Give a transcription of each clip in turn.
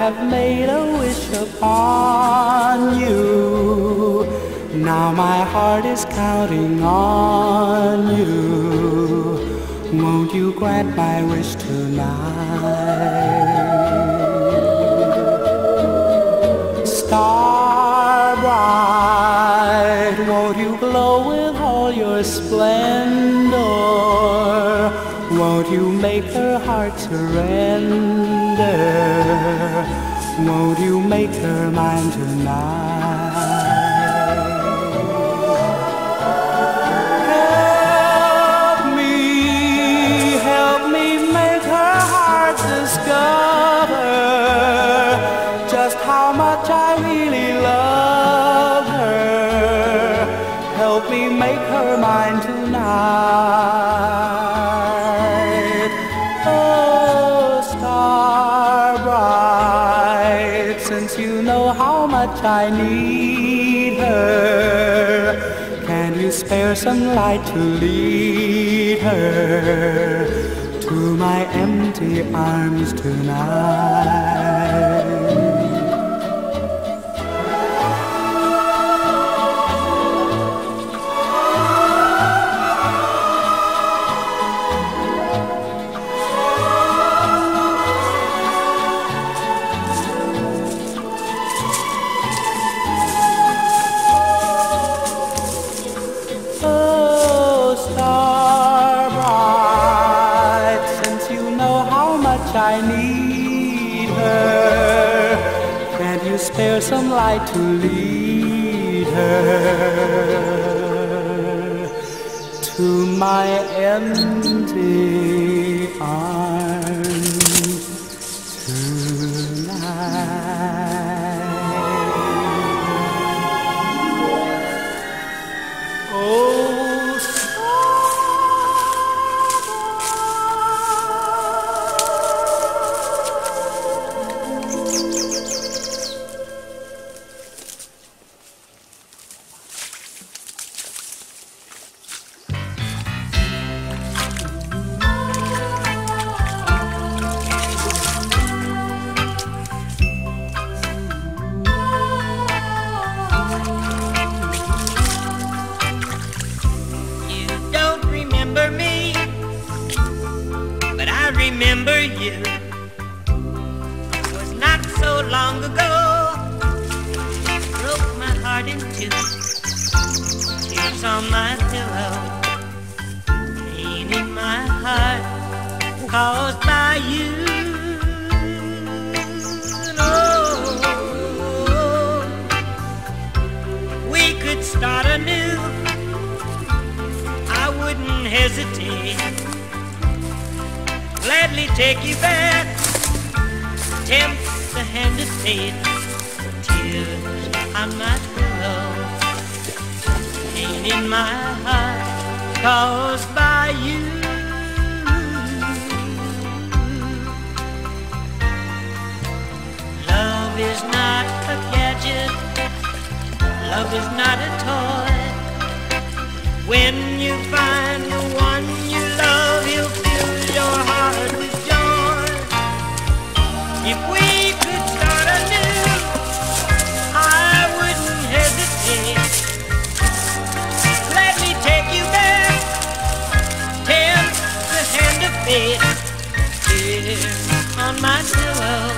have made a wish upon you. Now my heart is counting on you. Won't you grant my wish tonight? Star bright, won't you glow with all your splendor? Won't you make her heart surrender? Won't you make her mine tonight? Help me make her heart discover just how much I really love her. Help me make her mine tonight. Oh, star bright, since you know how much I need her, can you spare some light to lead her to my empty arms tonight? I need her. Can't you spare some light to lead her to my empty arms tonight? Oh, remember you. It was not so long ago. Broke my heart in two. Tears on my pillow. Pain in my heart caused by you. Oh, we could start anew. I wouldn't hesitate. Gladly take you back, tempt the hand of fate. Tears on my pillow, pain in my heart caused by you. Love is not a gadget, love is not a toy. When you find the one you love, he'll fill your heart with joy. If we could start anew, I wouldn't hesitate. Let me take you back, tempt the hand of fate. Tears on my pillow,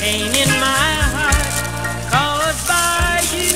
pain in my heart caused by you.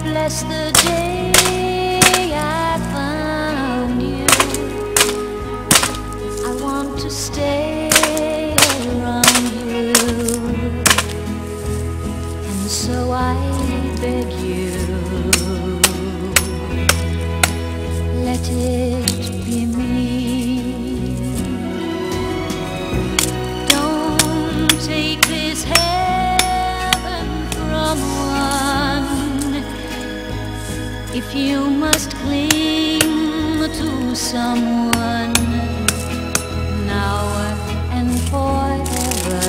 Bless the day I found you. I want to stay around you, and so I beg you, let it be me. Don't take you must cling to someone now and forever,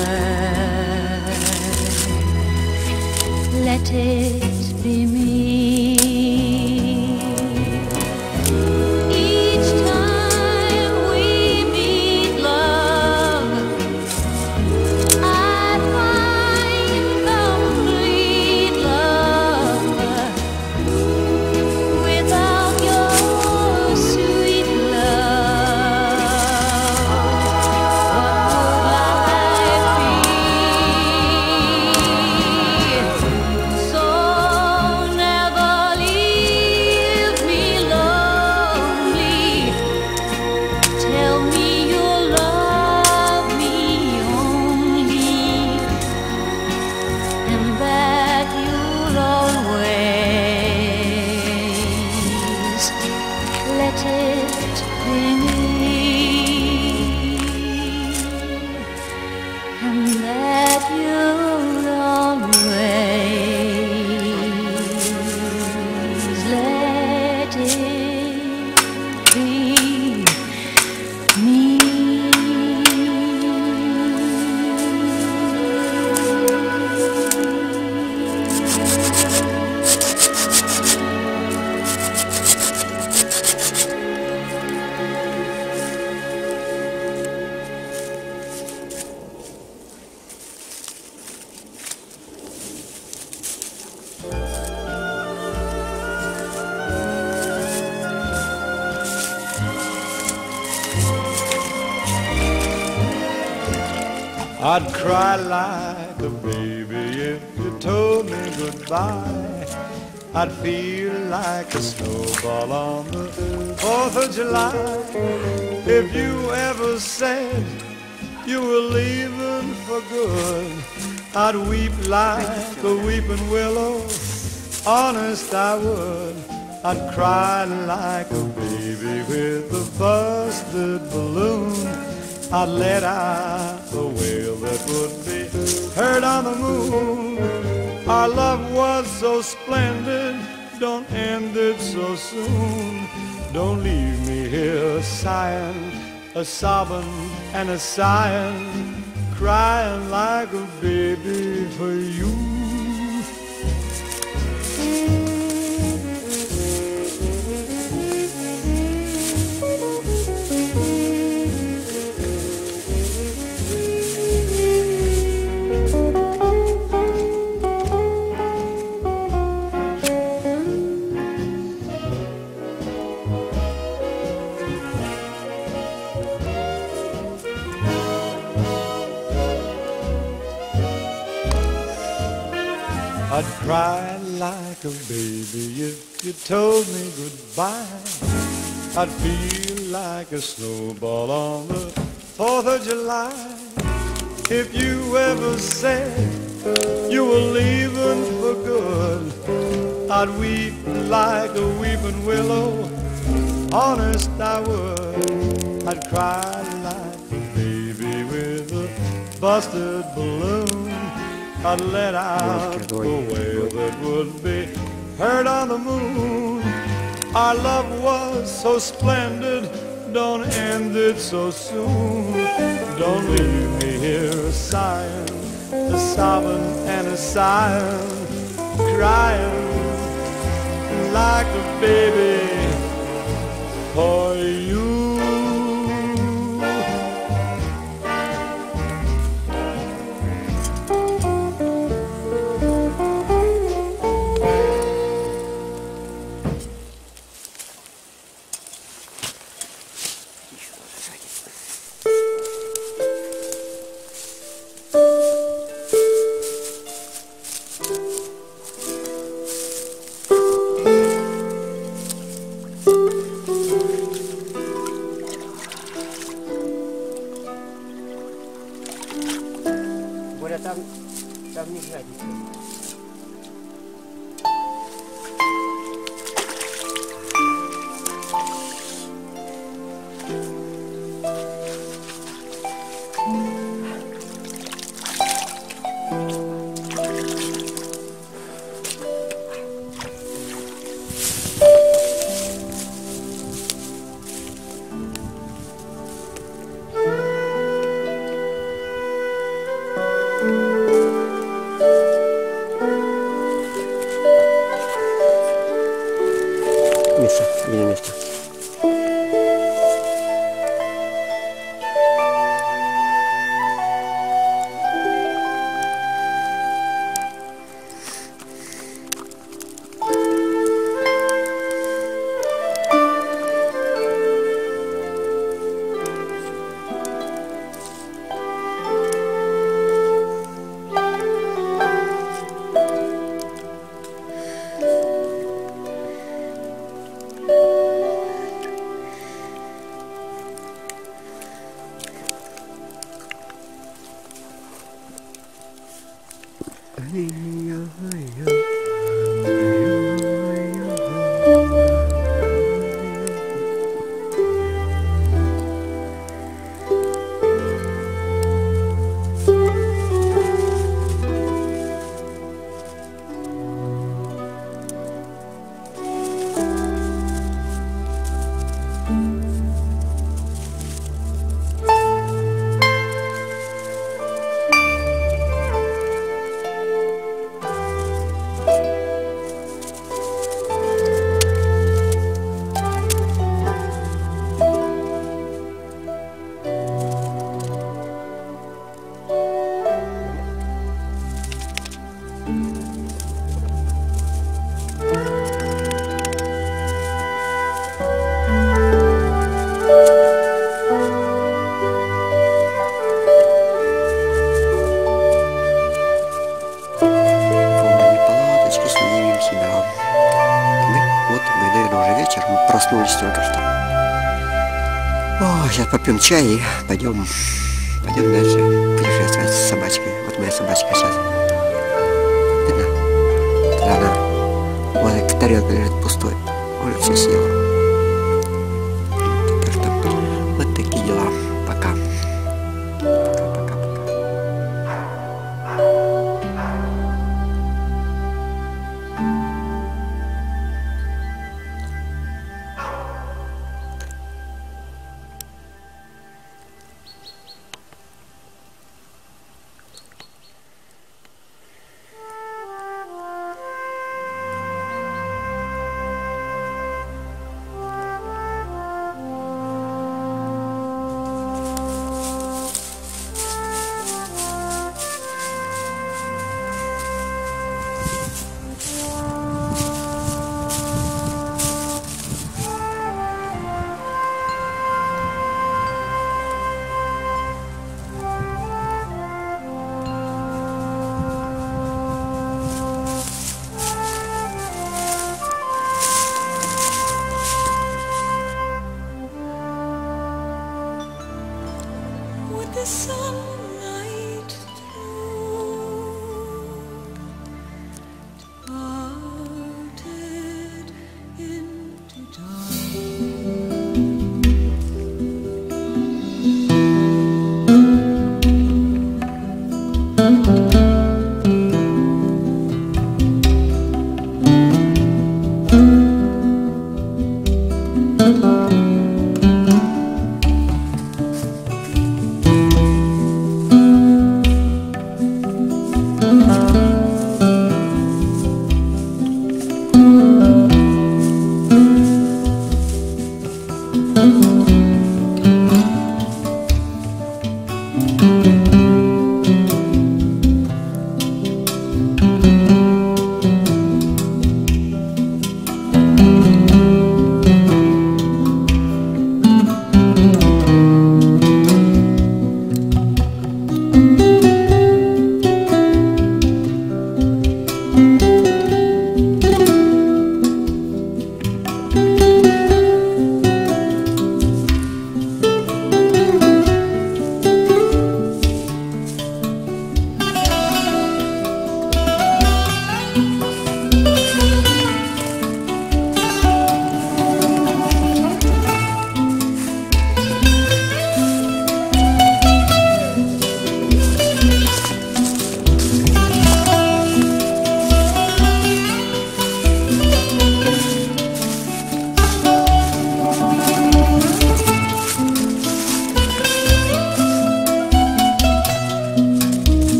let it be me. Each time we meet, love, I find complete love. Without your sweet love, what would I be? So never leave me lonely. Tell me you'll love me only, and that you'll always let it be me, and that you'll always let it be me. I'd cry like a baby if you told me goodbye. I'd feel like a snowball on the 4th of July if you ever said you were leaving for good. I'd weep like a weeping willow, honest I would. I'd cry like a baby with a busted balloon. I'd let out a wail that would be heard on the moon. Our love was so splendid, don't end it so soon. Don't leave me here sighing, a sobbing and a sighing, crying like a baby for you. I'd cry like a baby if you told me goodbye. I'd feel like a snowball on the 4th of July if you ever said you were leaving for good. I'd weep like a weeping willow, honest I would. I'd cry like a baby with a busted balloon. I'd let out a wail that would be heard on the moon. Our love was so splendid, don't end it so soon. Don't leave me here a sighing, a sobbing and a sighing, crying like a baby for you. Проснулись только что. О, сейчас попьем чай и пойдем дальше путешествовать с собачкой. Вот моя собачка сейчас. Видно? Она возле тарелки лежит пустой. Уже все съела.